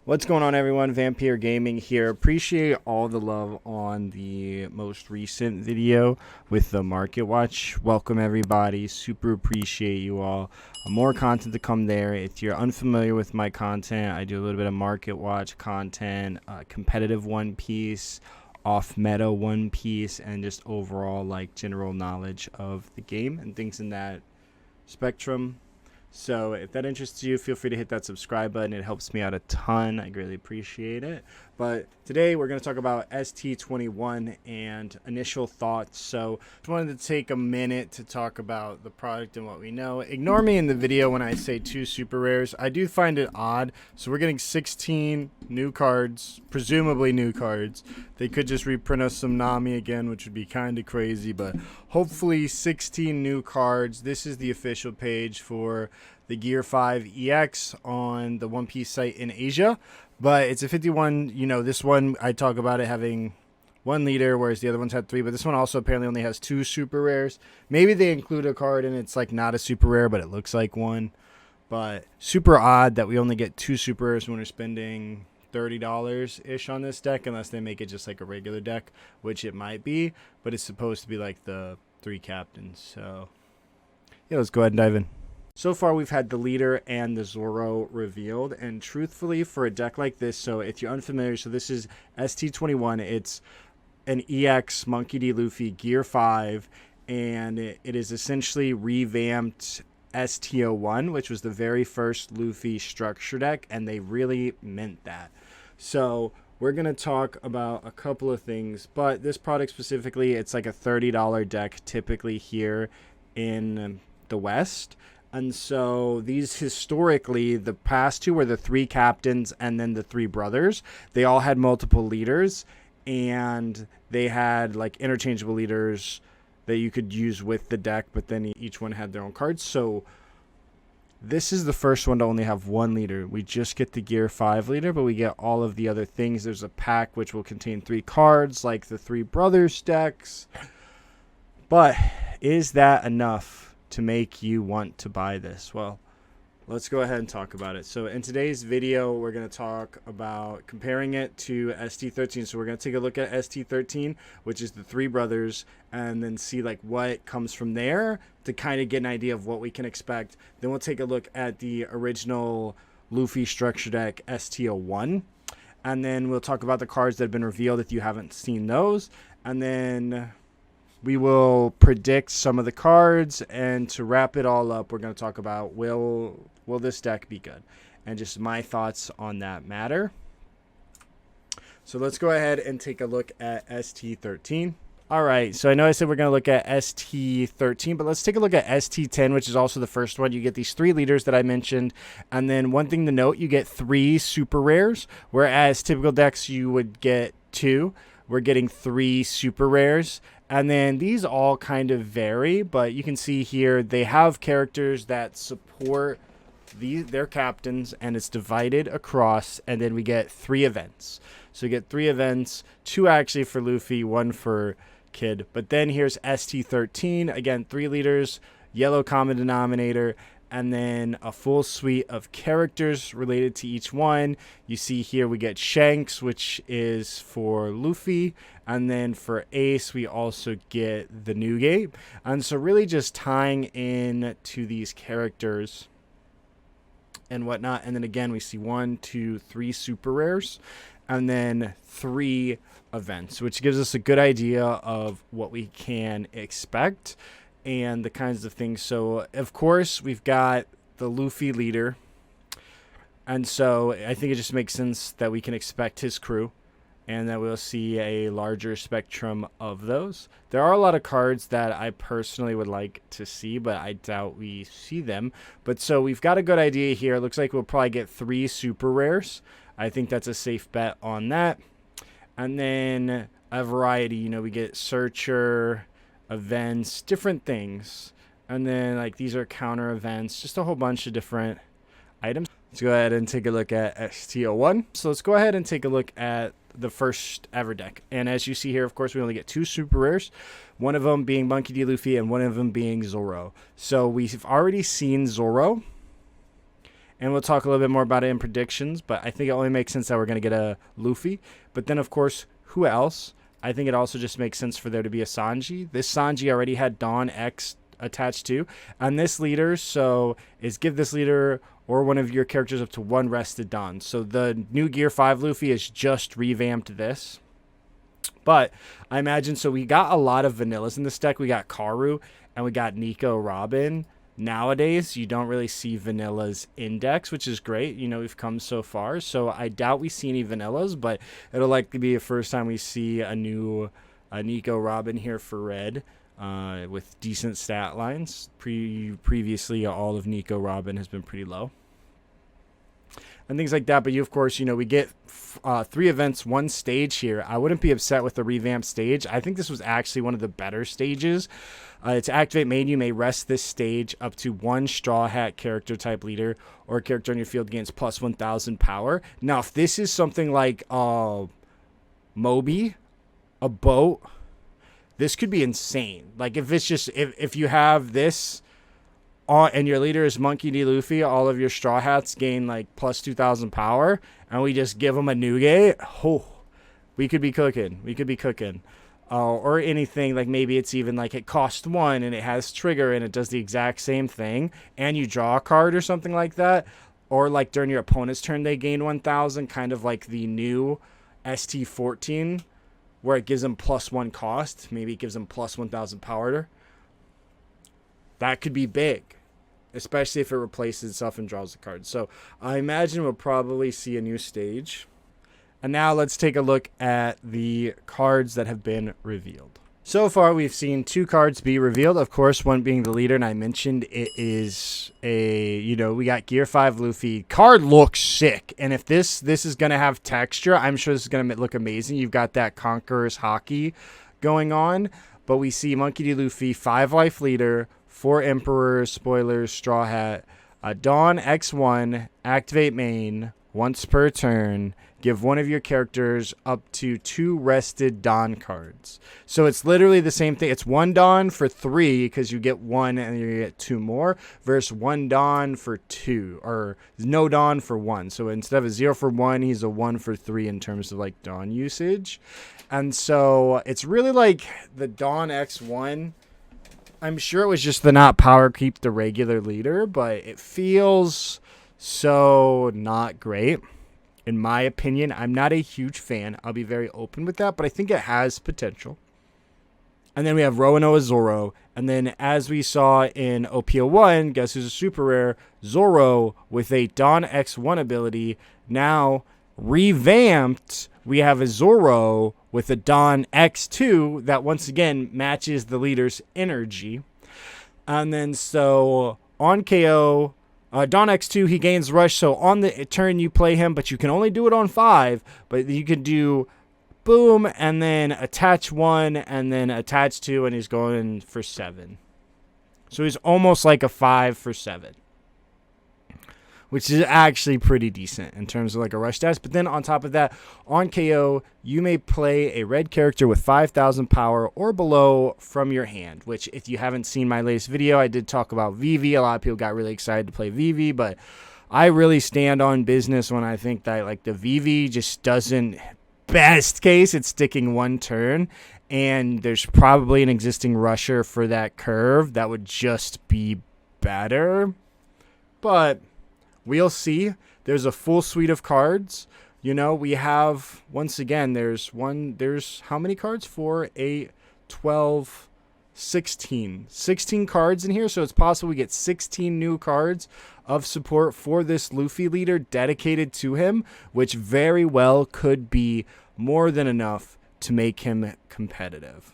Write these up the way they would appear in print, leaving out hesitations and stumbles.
What's going on, everyone? Vampyr Gaming here. Appreciate all the love on the most recent video with the Market Watch. Welcome, everybody. Super appreciate you all. More content to come there. If you're unfamiliar with my content, I do a little bit of Market Watch content, competitive One Piece, off-meta One Piece, and just overall like general knowledge of the game and things in that spectrum. So if that interests you, feel free to hit that subscribe button. It helps me out a ton. I greatly appreciate it. But today we're going to talk about ST21 and initial thoughts. So just wanted to take a minute to talk about the product and what we know. Ignore me in the video when I say 2 super rares. I do find it odd. So we're getting 16 new cards, presumably new cards. They could just reprint us some Nami again, which would be kind of crazy, but hopefully 16 new cards. This is the official page for the Gear 5 EX on the One Piece site in Asia, but it's a 51. You know, this one I talk about it having 1 leader, whereas the other ones had 3, but this one also apparently only has 2 super rares. Maybe they include a card and it's like not a super rare, but it looks like one. But super odd that we only get 2 super rares when we're spending $30-ish on this deck, unless they make it just like a regular deck, which it might be, but it's supposed to be like the 3 captains. So yeah, let's go ahead and dive in. So far we've had the leader and the Zoro revealed, and truthfully for a deck like this, so if you're unfamiliar, so this is ST21. It's an EX Monkey D. Luffy Gear 5, and it is essentially revamped ST01, which was the very first Luffy structure deck, and they really meant that. So we're going to talk about a couple of things, but this product specifically, it's like a $30 deck typically here in the West. And so these historically, the past 2 were the 3 captains and then the 3 brothers. They all had multiple leaders, and they had like interchangeable leaders that you could use with the deck, but then each one had their own cards. So this is the first one to only have 1 leader. We just get the Gear 5 leader, but we get all of the other things. There's a pack which will contain 3 cards, like the 3 brothers decks. But is that enough to make you want to buy this? Well, let's go ahead and talk about it. So in today's video, we're going to talk about comparing it to ST13. So we're going to take a look at ST13, which is the 3 brothers, and then see like what comes from there to kind of get an idea of what we can expect. Then we'll take a look at the original Luffy structure deck ST01, and then we'll talk about the cards that have been revealed if you haven't seen those, and then we will predict some of the cards, and to wrap it all up, we're going to talk about will this deck be good, and just my thoughts on that matter. So let's go ahead and take a look at ST13. All right, so I know I said we're going to look at ST13, but let's take a look at ST10, which is also the first one. You get these 3 leaders that I mentioned, and then one thing to note, you get 3 super rares, whereas typical decks you would get 2. We're getting 3 super rares. And then these all kind of vary, but you can see here they have characters that support their captains, and it's divided across, and then we get 3 events. So we get 3 events, 2 actually for Luffy, 1 for Kid. But then here's ST13, again 3 leaders, yellow common denominator, and then a full suite of characters related to each one. You see here we get Shanks, which is for Luffy, and then for Ace we also get the Newgate. And so really just tying in to these characters and whatnot. And then again we see 1, 2, 3 super rares, and then 3 events, which gives us a good idea of what we can expect and the kinds of things. So of course we've got the Luffy leader, and so I think it just makes sense that we can expect his crew, and that we'll see a larger spectrum of those. There are a lot of cards that I personally would like to see, but I doubt we see them. But so we've got a good idea here. It looks like we'll probably get 3 super rares. I think that's a safe bet on that. And then a variety, you know, we get Searcher, events, different things, and then like these are counter events, just a whole bunch of different items. Let's go ahead and take a look at ST01. So let's go ahead and take a look at the first ever deck, and as you see here, of course, we only get 2 super rares, one of them being Monkey D. Luffy and one of them being Zoro. So we've already seen Zoro, and we'll talk a little bit more about it in predictions, but I think it only makes sense that we're going to get a Luffy. But then, of course, who else? I think it also just makes sense for there to be a Sanji. This Sanji already had Dawn X attached to. And this leader, so is give this leader or one of your characters up to 1 rested Dawn. So the new Gear 5 Luffy has just revamped this. But I imagine, so we got a lot of vanillas in this deck. We got Karu and we got Nico Robin. Nowadays, you don't really see vanillas in decks, which is great. You know, we've come so far. So I doubt we see any vanillas, but it'll likely be the first time we see a new Nico Robin here for red with decent stat lines. Previously, all of Nico Robin has been pretty low. And things like that. But you, of course, you know, we get 3 events, 1 stage here. I wouldn't be upset with the revamped stage. I think this was actually one of the better stages. To activate main, you may rest this stage up to 1 Straw Hat character type leader or character on your field gains plus 1,000 power. Now, if this is something like Moby, a boat, this could be insane. Like, if it's just, if you have this and your leader is Monkey D. Luffy, all of your Straw Hats gain like plus 2,000 power, and we just give them a Nugget, we could be cooking. We could be cooking. Or anything, like maybe it's even like it costs 1 and it has trigger and it does the exact same thing, and you draw a card or something like that. Or like during your opponent's turn, they gain 1,000, kind of like the new ST14, where it gives them plus 1 cost. Maybe it gives them plus 1,000 power. That could be big, especially if it replaces itself and draws a card. So I imagine we'll probably see a new stage. And now let's take a look at the cards that have been revealed. So far, we've seen 2 cards be revealed. Of course, one being the leader, and I mentioned it is a, you know, we got Gear 5 Luffy. Card looks sick. And if this is going to have texture, I'm sure this is going to look amazing. You've got that Conqueror's Hockey going on. But we see Monkey D. Luffy, 5 life leader, 4 Emperors, spoilers, Straw Hat, Dawn X1, activate main, once per turn. Give one of your characters up to 2 rested Dawn cards. So it's literally the same thing. It's 1 Dawn for 3 because you get 1 and you get 2 more, versus 1 Dawn for 2, or no Dawn for 1. So instead of a 0 for 1, he's a 1 for 3 in terms of like Dawn usage. And so it's really like the Dawn X1. I'm sure it was just the not power creep the regular leader, but it feels so not great. In my opinion, I'm not a huge fan. I'll be very open with that, but I think it has potential. And then we have Roanoa Zoro. And then as we saw in OPO1, guess who's a super rare? Zoro with a Dawn X1 ability. Now revamped, we have a Zoro with a Dawn X2 that once again matches the leader's energy. And then so on KO, Dawn X2, he gains Rush, so on the turn you play him, but you can only do it on 5, but you could do boom, and then attach 1, and then attach 2, and he's going for 7. So he's almost like a 5 for 7, which is actually pretty decent in terms of like a rush stats. But then on top of that, on KO, you may play a red character with 5,000 power or below from your hand, which if you haven't seen my latest video, I did talk about VV. A lot of people got really excited to play VV, but I really stand on business when I think that like the VV just doesn't, best case, it's sticking 1 turn, and there's probably an existing rusher for that curve that would just be better. But we'll see. There's a full suite of cards. You know, we have, once again, there's how many cards? 4, 8, 12, 16. 16 cards in here, so it's possible we get 16 new cards of support for this Luffy leader dedicated to him, which very well could be more than enough to make him competitive.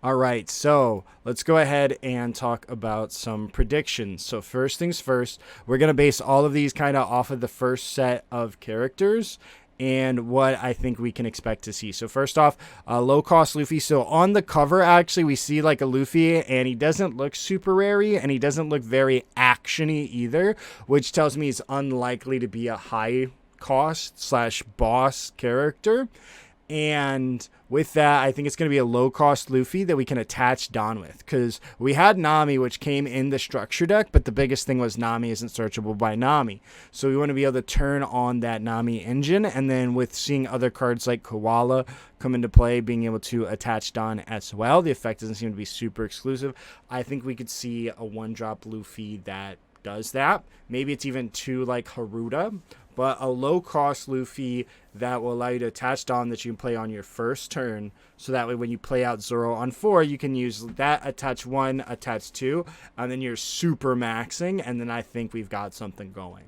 All right, so let's go ahead and talk about some predictions. So first things first, we're going to base all of these kind of off of the first set of characters and what I think we can expect to see. So first off, low-cost Luffy. So on the cover, actually, we see like a Luffy, and he doesn't look super rare-y, and he doesn't look very action-y either, which tells me he's unlikely to be a high-cost / boss character. And with that, I think it's going to be a low-cost Luffy that we can attach Don with. Because we had Nami, which came in the structure deck, but the biggest thing was Nami isn't searchable by Nami. So we want to be able to turn on that Nami engine. And then with seeing other cards like Koala come into play, being able to attach Don as well. The effect doesn't seem to be super exclusive. I think we could see a one-drop Luffy that does that. Maybe it's even two like Haruta. But a low-cost Luffy that will allow you to attach Don that you can play on your first turn. So that way when you play out Zoro on 4, you can use that, attach 1, attach 2. And then you're super maxing. And then I think we've got something going.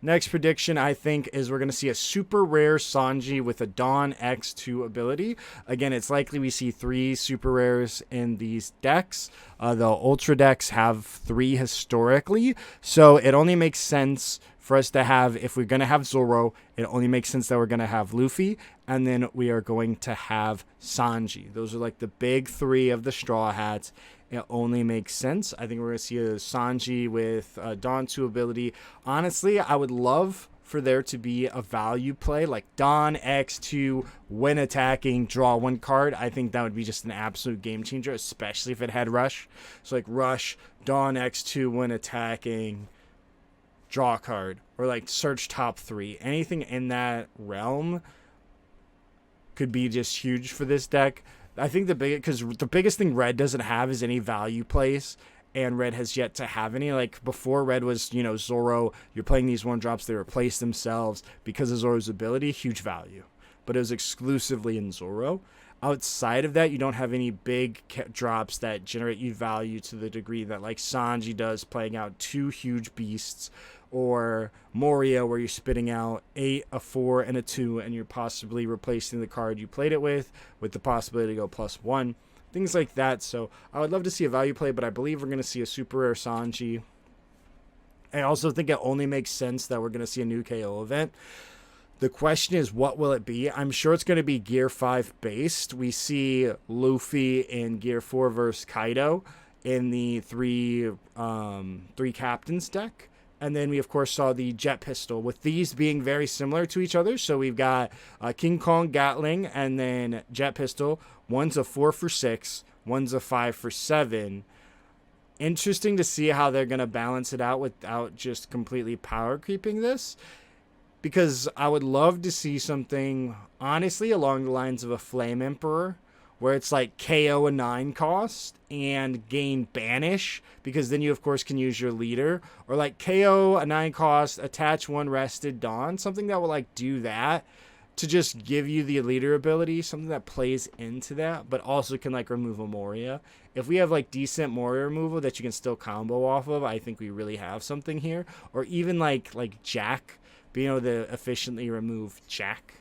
Next prediction, I think, is we're going to see a super rare Sanji with a Dawn X2 ability. Again, it's likely we see 3 super rares in these decks. The Ultra decks have 3 historically, so it only makes sense for us to have, if we're going to have Zoro, it only makes sense that we're going to have Luffy, and then we are going to have Sanji. Those are like the big 3 of the Straw Hats. It only makes sense. I think we're going to see a Sanji with Dawn 2 ability. Honestly, I would love for there to be a value play like Dawn X2 when attacking, draw 1 card. I think that would be just an absolute game changer, especially if it had Rush. So like Rush, Dawn X2 when attacking, draw a card. Or like search top 3. Anything in that realm could be just huge for this deck. I think the biggest thing Red doesn't have is any value plays, and Red has yet to have any. Like before, Red was, Zoro, you're playing these 1-drops, they replace themselves because of Zoro's ability, huge value. But it was exclusively in Zoro. Outside of that, you don't have any big drops that generate you value to the degree that like Sanji does, playing out 2 huge beasts, or Moria, where you're spitting out 8, a 4, and a 2, and you're possibly replacing the card you played it with the possibility to go +1. Things like that. So I would love to see a value play, but I believe we're going to see a super rare Sanji. I also think it only makes sense that we're going to see a new KO event. The question is, what will it be? I'm sure it's going to be Gear 5 based. We see Luffy in Gear 4 versus Kaido in the 3 captains deck. And then we, of course, saw the Jet Pistol, with these being very similar to each other. So we've got King Kong Gatling and then Jet Pistol. One's a 4 for 6. One's a 5 for 7. Interesting to see how they're going to balance it out without just completely power creeping this. Because I would love to see something, honestly, along the lines of a Flame Emperor, where it's like KO a 9 cost and gain Banish, because then you, of course, can use your leader. Or like KO a 9 cost, attach 1 rested Dawn, something that will like do that to just give you the leader ability, something that plays into that, but also can like remove a Moria. If we have like decent Moria removal that you can still combo off of, I think we really have something here. Or even like Jack, being able to efficiently remove Jack.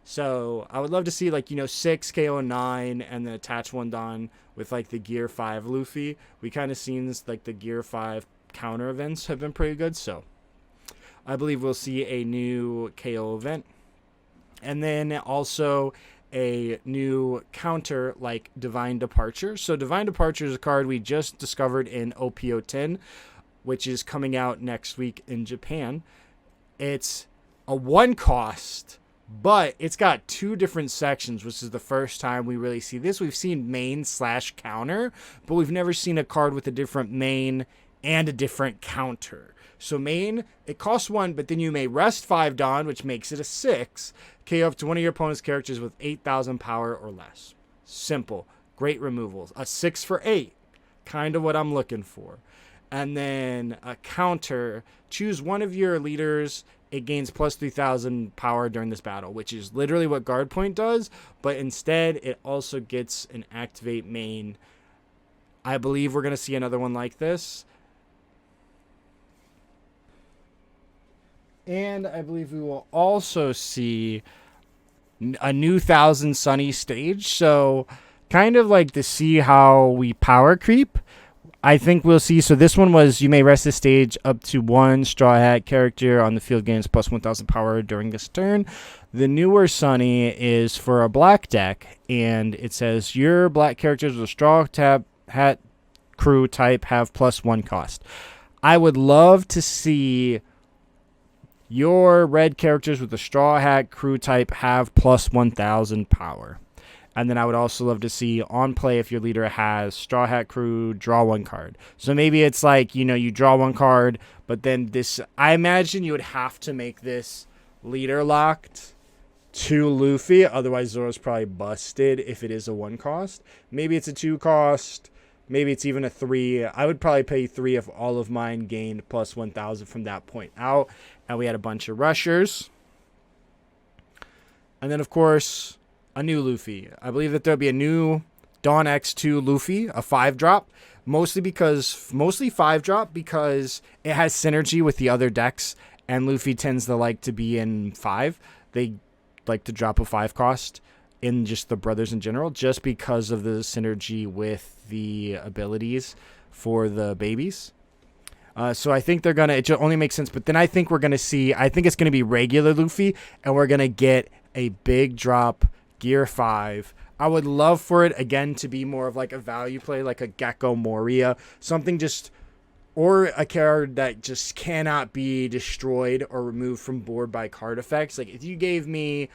So I would love to see 6 KO 9 and then attach 1 Dawn with like the Gear 5 Luffy. We kind of seen this, like the Gear 5 counter events have been pretty good. So I believe we'll see a new KO event. And then also a new counter like Divine Departure. So Divine Departure is a card we just discovered in OPO 10, which is coming out next week in Japan. It's a 1 cost, but it's got 2 different sections, which is the first time we really see this. We've seen main/counter, but we've never seen a card with a different main and a different counter. So main, it costs 1, but then you may rest 5 Dawn, which makes it a 6. KO up to one of your opponent's characters with 8,000 power or less. Simple. Great removals. A 6 for 8. Kind of what I'm looking for. And then a counter. Choose one of your leaders. It gains plus 3,000 power during this battle, which is literally what Guard Point does. But instead, it also gets an activate main. I believe we're going to see another one like this. And I believe we will also see a new 1,000 Sunny stage. So kind of like to see how we power creep. I think we'll see. So this one was, you may rest this stage up to 1 Straw Hat character on the field gains plus 1,000 power during this turn. The newer Sunny is for a black deck. And it says your black characters with Straw Hat crew type have plus 1 cost. I would love to see Your red characters with the Straw Hat crew type have plus 1,000 power. And then I would also love to see on play if your leader has Straw Hat crew, draw one card. So maybe it's like, you draw one card, but then this, I imagine you would have to make this leader locked to Luffy. Otherwise, Zoro's probably busted if it is a 1 cost. Maybe it's a 2 cost. Maybe it's even a 3. I would probably pay 3 if all of mine gained plus 1,000 from that point out. And we had a bunch of rushers. And then, of course, a new Luffy. I believe that there'll be a new Dawn X2 Luffy, a 5-drop. Mostly 5-drop because it has synergy with the other decks. And Luffy tends to like to be in 5. They like to drop a 5 cost in just the brothers in general, just because of the synergy with the abilities for the babies. So I think it only makes sense. But then I think it's going to be regular Luffy, and we're going to get a big drop Gear 5. I would love for it, again, to be more of like a value play, like a Gecko Moria, something or a card that just cannot be destroyed or removed from board by card effects. Like, if you gave me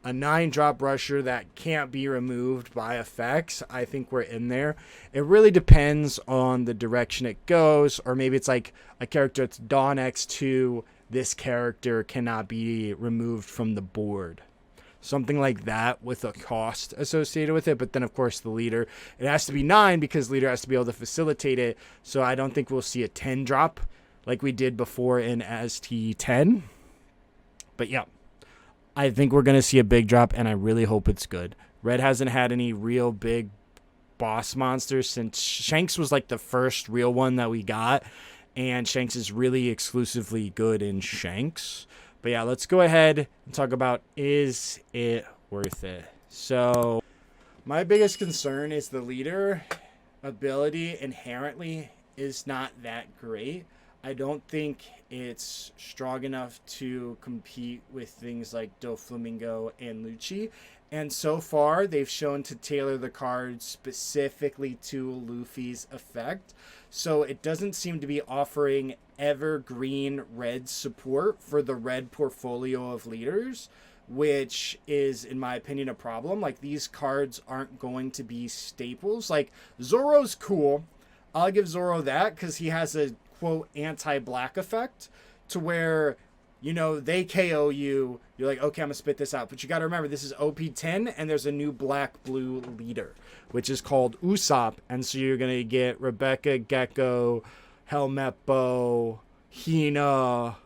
a 9-drop rusher that can't be removed by effects, I think we're in there. It really depends on the direction it goes, or maybe it's like a character that's Dawn X2, this character cannot be removed from the board. Something like that with a cost associated with it. But then, of course, the leader, it has to be 9 because leader has to be able to facilitate it. So I don't think we'll see a 10-drop like we did before in ST10. But yeah, I think we're going to see a big drop, and I really hope it's good. Red hasn't had any real big boss monsters since Shanks was like the first real one that we got. And Shanks is really exclusively good in Shanks. But yeah, let's go ahead and talk about, is it worth it? So my biggest concern is the leader ability inherently is not that great. I don't think it's strong enough to compete with things like Doflamingo and Lucci. And so far, they've shown to tailor the cards specifically to Luffy's effect. So it doesn't seem to be offering evergreen red support for the red portfolio of leaders, which is, in my opinion, a problem. Like, these cards aren't going to be staples. Like, Zoro's cool. I'll give Zoro that because he has a, quote, anti-black effect to where, they KO you. You're like, okay, I'm going to spit this out. But you got to remember, this is OP10, and there's a new black-blue leader, which is called Usopp. And so you're going to get Rebecca, Gecko, Helmeppo, Hina,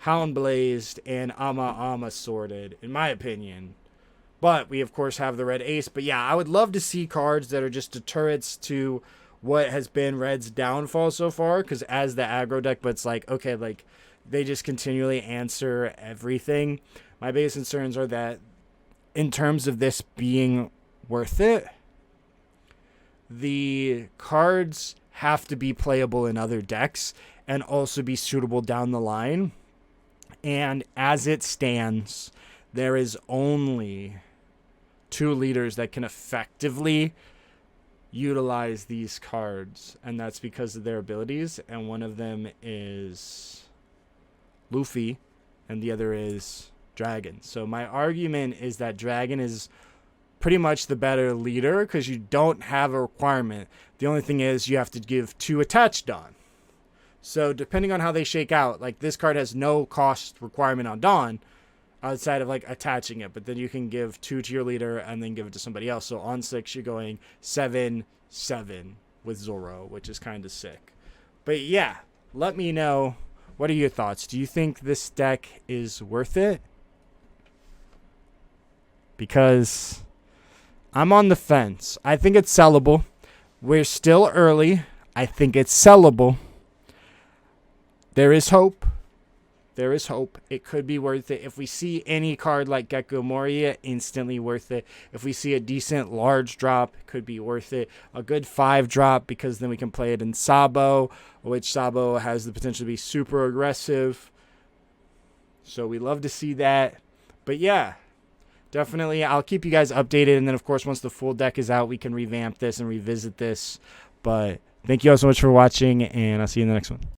Houndblazed, and Ama sorted, in my opinion. But we, of course, have the red ace. But yeah, I would love to see cards that are just deterrents to what has been Red's downfall so far. Because as the aggro deck, but it's like, okay, like, they just continually answer everything. My biggest concerns are that in terms of this being worth it, the cards have to be playable in other decks and also be suitable down the line. And as it stands, there is only 2 leaders that can effectively utilize these cards, and that's because of their abilities. And one of them is Luffy, and the other is Dragon. So my argument is that Dragon is pretty much the better leader because you don't have a requirement. The only thing is you have to give 2 attached Dawn. So depending on how they shake out, like, this card has no cost requirement on Dawn outside of like attaching it, but then you can give 2 to your leader and then give it to somebody else. So on 6 you're going 7-7 with Zoro, which is kind of sick. But yeah, let me know, what are your thoughts? Do you think this deck is worth it? Because I'm on the fence. I think it's sellable. We're still early. I think it's sellable. There is hope. There is hope. It could be worth it. If we see any card like Gecko Moria, instantly worth it. If we see a decent large drop, it could be worth it. A good 5 drop, because then we can play it in Sabo, which Sabo has the potential to be super aggressive. So we love to see that. But yeah, definitely I'll keep you guys updated. And then, of course, once the full deck is out, we can revamp this and revisit this. But thank you all so much for watching, and I'll see you in the next one.